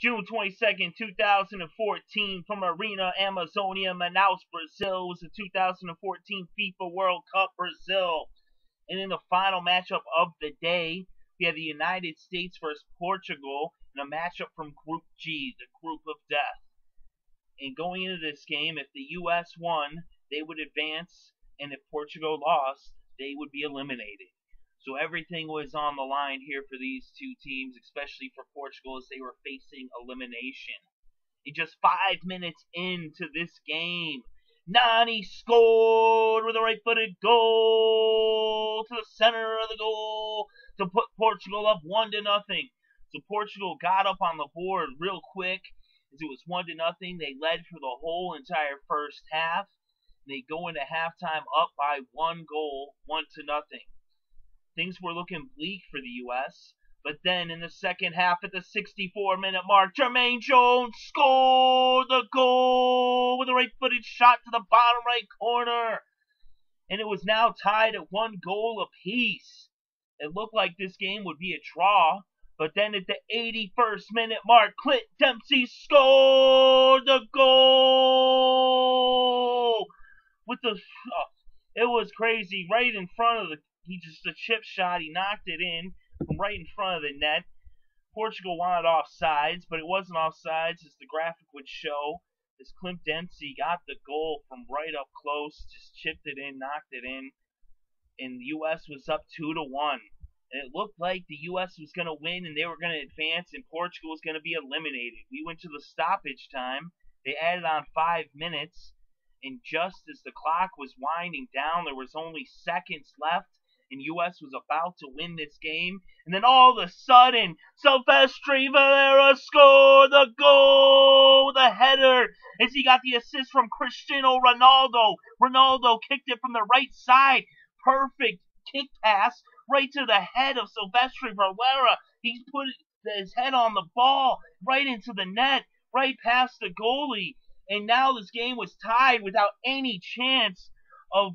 June 22nd, 2014, from Arena Amazonia, Manaus, Brazil, was the 2014 FIFA World Cup Brazil. And in the final matchup of the day, we had the United States versus Portugal in a matchup from Group G, the Group of Death. And going into this game, if the U.S. won, they would advance, and if Portugal lost, they would be eliminated. So everything was on the line here for these two teams, especially for Portugal, as they were facing elimination. And just 5 minutes into this game, Nani scored with a right-footed goal to the center of the goal to put Portugal up 1-0. So Portugal got up on the board real quick, as it was 1-0. They led for the whole entire first half. They go into halftime up by 1 goal, 1-0. Things were looking bleak for the U.S., but then in the second half at the 64-minute mark, Jermaine scored the goal with a right-footed shot to the bottom right corner. And it was now tied at 1 goal apiece. It looked like this game would be a draw, but then at the 81st minute mark, Clint Dempsey scored the goal with the... it was crazy, right in front of the... Just a chip shot, he knocked it in from right in front of the net. Portugal wanted offsides, but it wasn't offsides, as the graphic would show, as Clint Dempsey got the goal from right up close, just chipped it in, knocked it in, and the U.S. was up 2-1. And it looked like the U.S. was going to win, and they were going to advance, and Portugal was going to be eliminated. We went to the stoppage time. They added on 5 minutes, and just as the clock was winding down, there was only seconds left, and U.S. was about to win this game, and then all of a sudden, Silvestre Varela scored the goal with a header, as he got the assist from Cristiano Ronaldo. Ronaldo kicked it from the right side, perfect kick pass, right to the head of Silvestre Varela. He's put his head on the ball, right into the net, right past the goalie, and now this game was tied without any chance of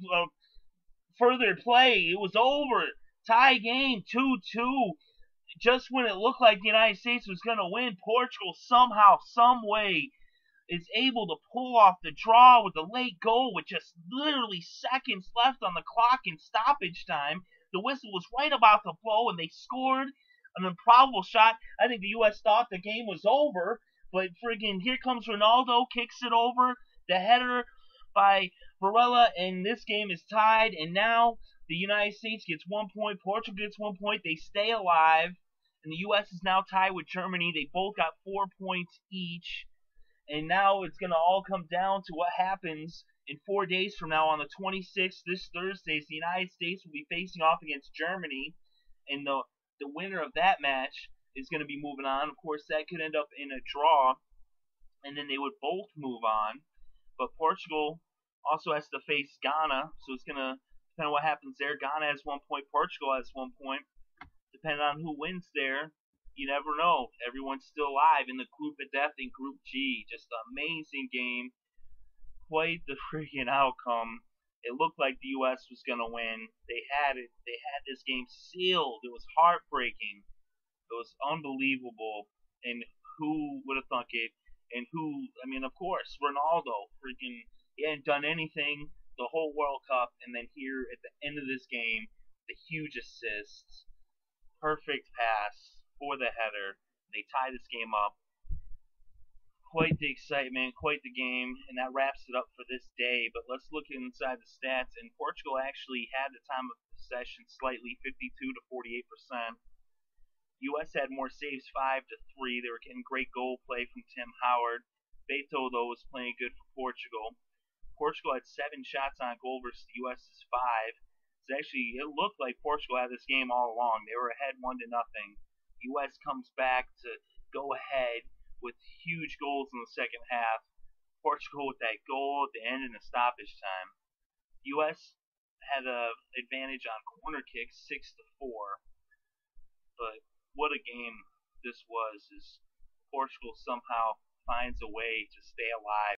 further play. It was over. Tie game, 2-2. Just when it looked like the United States was going to win, Portugal somehow, some way, is able to pull off the draw with the late goal with just literally seconds left on the clock in stoppage time. The whistle was right about to blow, and they scored an improbable shot. I think the U.S. thought the game was over, but friggin' here comes Ronaldo, kicks it over, the header by Varela, and this game is tied, and now the United States gets 1 point, Portugal gets 1 point, they stay alive, and the U.S. is now tied with Germany. They both got 4 points each, and now it's going to all come down to what happens in 4 days from now on the 26th, this Thursday. The United States will be facing off against Germany, and the winner of that match is going to be moving on. Of course, that could end up in a draw, and then they would both move on, but Portugal also has to face Ghana, so it's going to depend on what happens there. Ghana has 1 point, Portugal has 1 point. Depending on who wins there, you never know. Everyone's still alive in the Group of Death in Group G. Just an amazing game. Quite the freaking outcome. It looked like the U.S. was going to win. They had it. They had this game sealed. It was heartbreaking. It was unbelievable. And who would have thunk it? And who, I mean, of course, Ronaldo. Freaking, he hadn't done anything the whole World Cup. And then here at the end of this game, the huge assists. Perfect pass for the header. They tie this game up. Quite the excitement, quite the game, and that wraps it up for this day. But let's look inside the stats, and Portugal actually had the time of possession slightly, 52 to 48%. U.S. had more saves, 5-3. They were getting great goal play from Tim Howard. Beto, though, was playing good for Portugal. Portugal had 7 shots on goal versus the U.S.'s 5. So actually, it looked like Portugal had this game all along. They were ahead 1-0. U.S. comes back to go ahead with huge goals in the second half. Portugal with that goal at the end in the stoppage time. U.S. had an advantage on corner kicks, 6-4. But what a game this was, as Portugal somehow finds a way to stay alive.